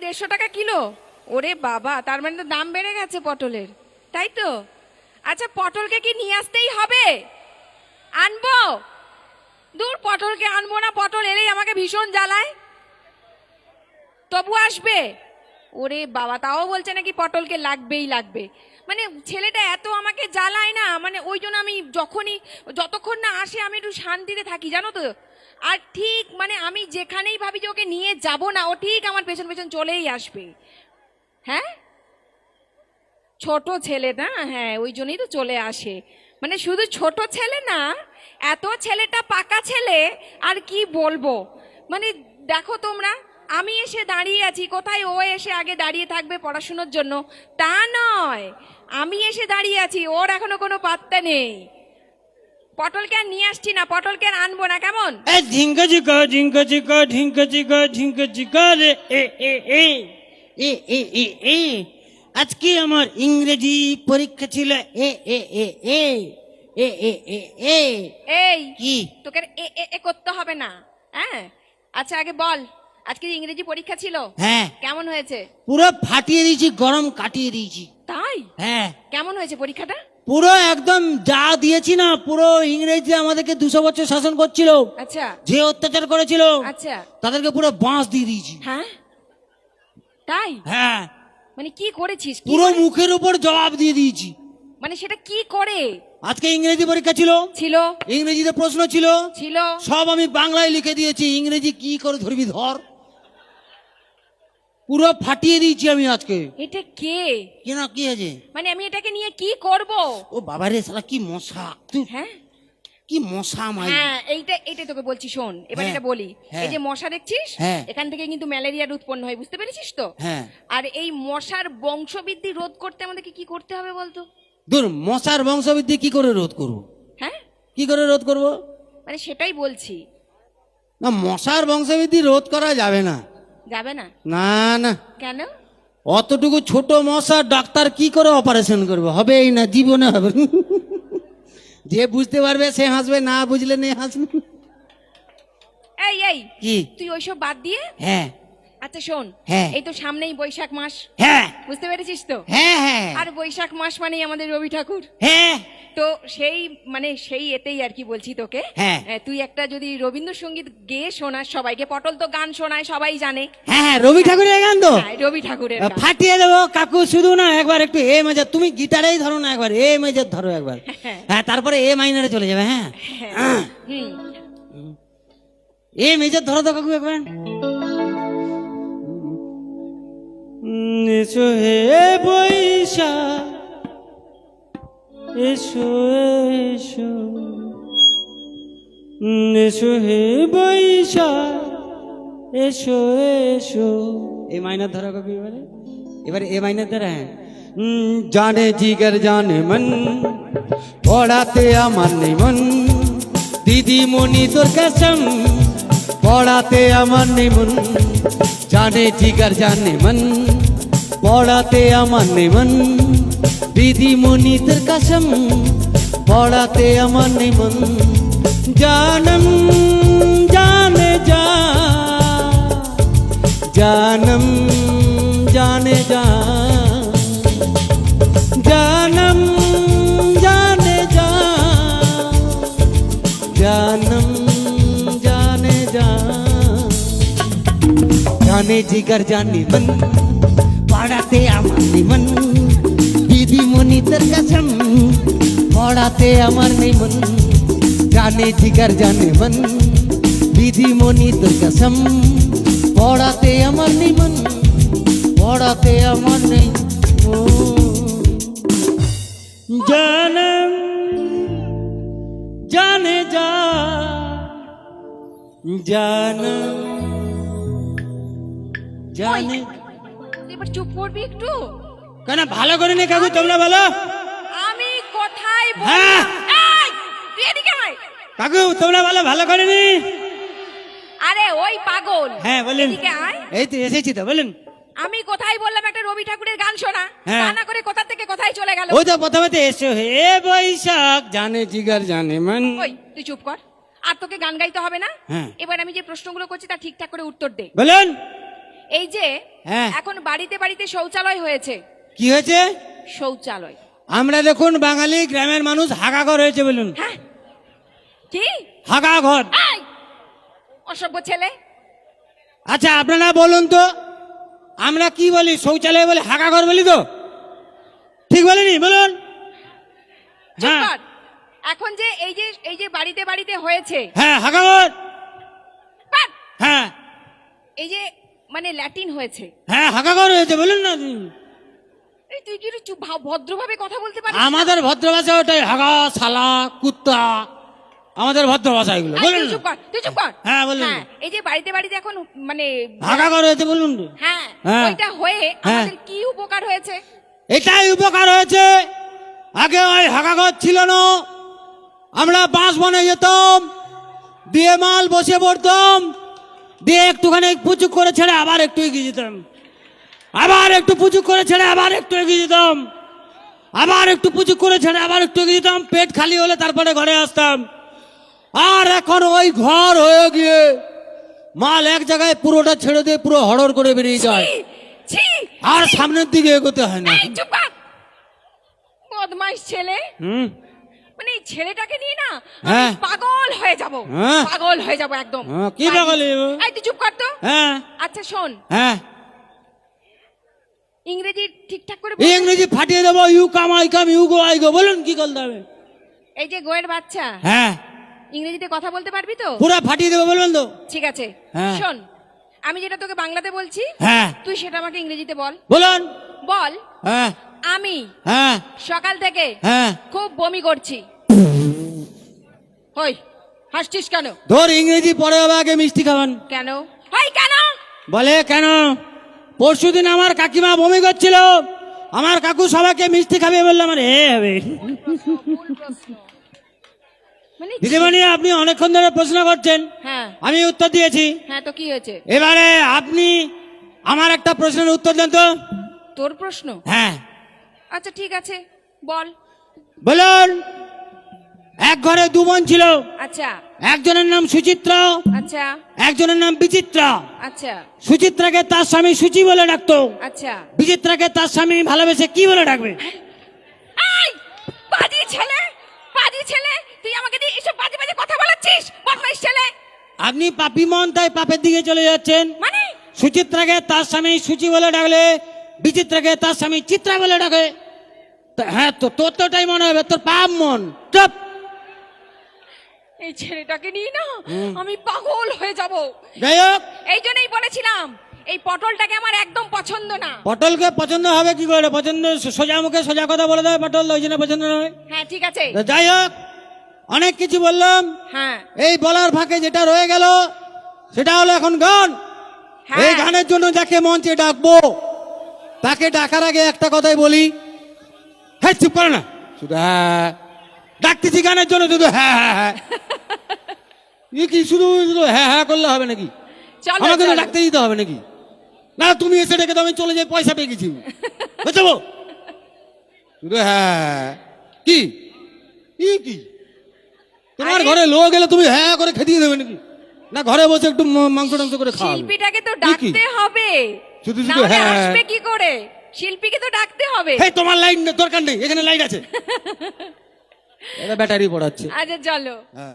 150 টাকা কিলো? ওরে বাবা, তার মানে তো দাম বেড়ে গেছে পটলের, তাই তো? আচ্ছা, পটলকে কি নিয়ে আসতেই হবে? আনবো? দূর, পটলকে আনবো না, পটল এলেই আমাকে ভীষণ জ্বালায়। তবু আসবে? ওরে বাবা, তাও বলছে নাকি পটলকে লাগবেই লাগবে। মানে ছেলেটা এত আমাকে জ্বালায় না, মানে ওই জন্য আমি যতক্ষণ না আসে আমি একটু শান্তিতে থাকি, জানো তো। আর ঠিক মানে আমি যেখানেই ভাবি যে ওকে নিয়ে যাব না, ও ঠিক আমার পেছন পেছন চলেই আসবে। হ্যাঁ, ছোট ছেলে না, হ্যাঁ ওই জন্যই তো চলে আসে। মানে শুধু ছোট ছেলে না, এত ছেলেটা পাকা ছেলে, আর কি বলবো। মানে দেখো তোমরা, আমি এসে দাঁড়িয়ে আছি, কোথায় ও এসে আগে দাঁড়িয়ে থাকবে পড়াশুনোর জন্য তা নয়, আমি এসে দাঁড়িয়ে আছি, ওর এখনো কোনো পাত্তা নেই। পটলকে আর নিয়ে আসছি না, পটলকে আর আনবো না, কেমন? ঝিঙ্কা চিকা ঝিঙ্কা চিকা ঝিঙ্কা চিকা ঝিঙ্কা চিকা রে এ এ এ এ এ এ এ আজকে আমার ইংরেজি পরীক্ষা ছিল। এ এ এ এ এ এ এ এ এই কি? তোকে আর এ এ এ করতে হবে না, হ্যাঁ? আচ্ছা আগে বল, আজকে ইংরেজি পরীক্ষা ছিল, হ্যাঁ, কেমন হয়েছে? পুরো ফাটিয়ে দিয়েছি, গরম কাটিয়ে দিয়েছি। তাই? হ্যাঁ, কেমন হয়েছে পরীক্ষাটা? পুরো একদম যা দিয়েছি না, পুরো ইংরেজি আমাদেরকে 200 বছর শাসন করছিল, আচ্ছা যে অত্যাচার করেছিল আচ্ছা, তাদেরকে পুরো বাঁশ দিয়ে দিয়েছি। হ্যাঁ তাই? হ্যাঁ, মানে কি করেছিস? কি পুরো করে? মুখের উপর জবাব দিয়ে দিয়েছি। মানে সেটা কি করে? আজকে ইংরেজি পরীক্ষা ছিল, ছিল ইংরেজিতে প্রশ্ন ছিল, ছিল সব আমি বাংলায় লিখে দিয়েছি। ইংরেজি কি করে ধরবি ধর, পুরো ফাটিয়ে দিয়েছি আমি আজকে। এটা কে? কি না কি আছে? মানে আমি এটাকে নিয়ে কি করব? ও বাবারে শালা কি মশা তুই, হ্যাঁ কি মশা মাই। হ্যাঁ, এইটাই তোকে বলছি, শোন এবার হ্যাঁ, এটা বলি। হ্যাঁ। এই যে মশা দেখছিস, হ্যাঁ। এখান থেকে কিন্তু ম্যালেরিয়ার উৎপন্ন হয়, বুঝতে পেরেছিস তো? হ্যাঁ, আর এই মশার বংশবৃদ্ধি রোধ করতে আমাদেরকে কি করতে হবে বলতো? দূর, মশার বংশবৃদ্ধি কি করে রোধ করব? হ্যাঁ, কি করে রোধ করব? মানে সেটাই বলছি। না, মশার বংশবৃদ্ধি রোধ করা যাবে না। যাবে না? না না, কেন? অতটুকু ছোট মশা ডাক্তার কি করে অপারেশন করবে? হবেই না, জীবনে হবে না। যে বুঝতে পারবে সে হাসবে, না বুঝলে নেই হাসবে। এই এই কি? তুই ওইসব বাদ দিয়ে, হ্যাঁ আচ্ছা শোন, হ্যাঁ। এই তো সামনেই বৈশাখ মাস, হ্যাঁ বুঝতে পেরেছিস তো? হ্যাঁ হ্যাঁ আর বৈশাখ মাস মানেই আমাদের রবি ঠাকুর। হ্যাঁ তো সেই এতেই আর কি বলছি তোকে, হ্যাঁ। তুই একটা যদি রবীন্দ্রসঙ্গীত গেয়ে শোনাস সবাইকে। পটল তো গান শোনায়, সবাই জানে। হ্যাঁ হ্যাঁ, রবি ঠাকুরের গান তো হ্যাঁ, রবি ঠাকুরের গান। ফাটিয়ে দেবো কাকু। শুধু না, একবার একটু এ মেজর, তুমি গিটারেই ধরো না, একবার এ মেজর ধরো একবার। হ্যাঁ, তারপরে এ মাইনারে চলে যাবে। হ্যাঁ, হুম, এ মেজর ধরো তো কাকু একবার। এসো হে বৈশাখ, এসো এসো, এসো হে বৈশাখ, এসো এসো। এ মাইনার ধরো কাকু এবারে, এবারে এ মাইনার ধরো। হ্যাঁ, জানে জিগর জানে মন, পড়াতে আমার নেই মন, দিদিমণি তোর কসম, পড়াতে আমার নেই মন। জানে জিগর জানে মন, পড়াতে আমার নেই মন, দিদিমণি তোর কসম, পড়াতে আমার নেই মন। জানম জানে যা, জানম জানে যা, জানম জানে যা, জানম জানে যা। জানে জিগর জানে মন, পড়াতে আমার নেই মন, দিদিমণি তোর কসম, পড়াতে আমার নেই মন। জানে জিগর জানে মন, দিদিমণি তোর কসম, পড়াতে আমার নেই মন, পড়াতে আমার নেই মন। জানম জানে যা, জানম জানে। তুই এবার চুপ করবি একটু? কেন? ভালো করে নে কাকু, তোমরা বলো। আমি কোথায় হ্যাঁ। এই, তুই এদিকে আয়। কাকু তোমরা বলো ভালো করে নি। আরে ওই পাগল, হ্যাঁ বলেন। এদিকে আয়। এই তো এসেছি তো, বলেন। আমি কোথায় বললাম একটা রবি ঠাকুরের গান শোনা, হ্যাঁ। তা না করে কোথা থেকে কোথায় চলে গেল। ওই তো প্রথমে তো এসো হে বৈশাখ, জানে জিগর জানে মন। ওই তুই চুপ কর, আর তোকে গান গাইতে হবে না। হ্যাঁ। এবার আমি যে প্রশ্নগুলো করছি তা ঠিকঠাক করে উত্তর দে। বলেন। এই যে হ্যাঁ। এখন বাড়িতে বাড়িতে শৌচালয় হয়েছে, কি হয়েছে? শৌচালয়। আমরা দেখুন বাঙালি গ্রামের মানুষ হাগাঘর হয়েছে বলুন। হ্যাঁ, কি হাগাঘর। এই, অসভ্য ছেলে। আচ্ছা আপনারা বলুন তো, আমরা কি বলি? শৌচালয় বলি, হাগাঘর বলি তো? ঠিক বলিনি? বলুন। চুপ হ্যাঁ কর। এখন যে এই যে বাড়িতে বাড়িতে হয়েছে, হ্যাঁ হাগাঘর। বাট, হ্যাঁ এই যে মানে ল্যাটিন হয়েছে, হ্যাঁ হাগাঘর হয়েছে বলুন না। এই তুই কি একটু চুপ ভদ্রভাবে কথা বলতে পারিস না? আমাদের ভদ্র ভাষা ওটাই, হাগা, শালা, কুত্তা, আমাদের ভদ্র ভাষা এগুলো এই, বলুন তুই না। চুপ কর, তুই চুপ কর। হ্যাঁ, বলুন। হ্যাঁ, এই যে বাড়িতে বাড়িতে এখন মানে হাগাঘর হয়েছে বলুন। হ্যাঁ, হ্যাঁ। ওইটা হয়ে হ্যাঁ। আমাদের কি উপকার হয়েছে? এটাই উপকার হয়েছে, আগে ওই হাগাঘর ছিল না, আমরা বাঁশ বনে যেতাম, দিয়ে মাল বসে পড়তাম, দিয়ে একটুখানি পুচুক করে ছেড়ে আবার একটু এগিয়ে যেতাম, আবার একটু পুচুক করে ছেড়ে আবার একটু এগিয়ে যেতাম, আবার একটু পুচুক করে ছেড়ে আবার একটু এগিয়ে যেতাম, পেট খালি হলে তারপরে ঘরে আসতাম। আর এখন ওই ঘর হয়ে গিয়ে মাল এক জায়গায় পুরোটা ছেড়ে দিয়ে পুরো হড়র করে বেরিয়ে যায়, ছি, ছি, আর সামনের দিকে এগোতে হয় না। এই চুপ কর, বদমাইশ ছেলে। হুম। মানে এই ছেলেটাকে নিয়ে না আমি হ্যাঁ। পাগল হয়ে যাব, হ্যাঁ। পাগল হয়ে যাব একদম। হ্যাঁ, কি পাগল হয়ে যাবো? এই তুই চুপ কর তো। হ্যাঁ আচ্ছা শোন, হ্যাঁ, ইংরেজি ঠিকঠাক করে এই বল। ইংরেজি ফাটিয়ে দেবো, you come I come, you go I go, বলুন কি করতে হবে? এই যে গোয়ের বাচ্চা, হ্যাঁ ইংরেজিতে কথা বলতে পারবি তো? পুরো ফাটিয়ে দেবো বলবেন তো? ঠিক আছে, হ্যাঁ। শোন, আমি যেটা তোকে বাংলাতে বলছি হ্যাঁ তুই সেটা আমাকে ইংরেজিতে বল। বলুন। বল, হ্যাঁ আমি হ্যাঁ সকাল থেকে হ্যাঁ, খুব বমি করছি। হই, হাসছিস কেন? ধর ইংরেজি পরে হবে, আগে মিষ্টি খাবেন। কেন হই কেন? বলে কেন? পরশুদিন আমার কাকিমা বমি করছিল, আমার কাকু সবাইকে মিষ্টি খাবে বললাম, আমার এ হবে। মানে দিদিমণি আপনি অনেকক্ষণ ধরে প্রশ্ন করছেন, হ্যাঁ আমি উত্তর দিয়েছি, হ্যাঁ, তো কি হয়েছে? এবারে আপনি আমার একটা প্রশ্নের উত্তর দেন তো। তোর প্রশ্ন? হ্যাঁ আচ্ছা ঠিক আছে, বল। বলুন। এক ঘরে দু বোন ছিল, আচ্ছা একজনের নাম সুচিত্রা, আচ্ছা একজনের নাম বিচিত্রা। আচ্ছা সুচিত্রাকে তার স্বামী সুচি বলে ডাকতো, আচ্ছা। বিচিত্রাকে তার স্বামী ভালোবেসে কি বলে ডাকবে? এই বাজি ছেলে, বাজি ছেলে, তুই আমাকে দিয়ে এসব বাজে বাজে কথা বলাচ্ছিস, বদমাইশ ছেলে। আপনি পাপী মন, তাই পাপের দিকে চলে যাচ্ছেন। মানে সুচিত্রাকে তার স্বামী সুচি বলে ডাকলে বিচিত্রাকে তার স্বামী চিত্রা বলে ডাকে। হ্যাঁ, তো তোর তো ওটাই মনে হবে, তোর পাপ মন। চুপ। এই ছেলেটাকে নিয়ে না আমি পাগল হয়ে যাব। যাই হোক, এই জন্যই বলেছিলাম এই পটলটাকে আমার একদম পছন্দ না। পটলকে পছন্দ হবে কি করে? পছন্দ সোজা মুখে সোজা কথা বলে দেয়, পটল ওই জন্য পছন্দ নয়। হ্যাঁ ঠিক আছে। তো যাই হোক, অনেক কিছু বললাম, হ্যাঁ এই বলার ফাঁকে যেটা রয়ে গেল সেটা হলো এখন গান। হ্যাঁ। এই গানের জন্য যাকে মঞ্চে ডাকবো তাকে ডাকার আগে একটা কথাই বলি, হ্যাঁ চুপ করে না, শুধু হ্যাঁ ডাকতেছি গানের জন্য, শুধু হ্যাঁ হ্যাঁ হ্যাঁ। এ কি শুধু শুধু হ্যাঁ হ্যাঁ করলে হবে নাকি? চলো আমাকে তো চলো। ডাকতে দিতে হবে নাকি? না তুমি এসে ডেকে তো আমি চলে যাই, পয়সা পেয়ে গেছি, বুঝছো? শুধু হ্যাঁ কি কি তোমার আরে- ঘরে লোক গেলে তুমি হ্যাঁ করে খেতে দেবে নাকি? না ঘরে বসে একটু মাংস টাংস করে খাওয়াবে? শিল্পীটাকে তো কি কি? ডাকতে হবে, শুধু না শুধু হলে হ্যাঁ। আসবে কি করে? শিল্পীকে তো ডাকতে হবে। এই তোমার লাইট দরকার নেই, এখানে লাইট আছে, এটা ব্যাটারি পড়াচ্ছে। আচ্ছা চলো। হ্যাঁ।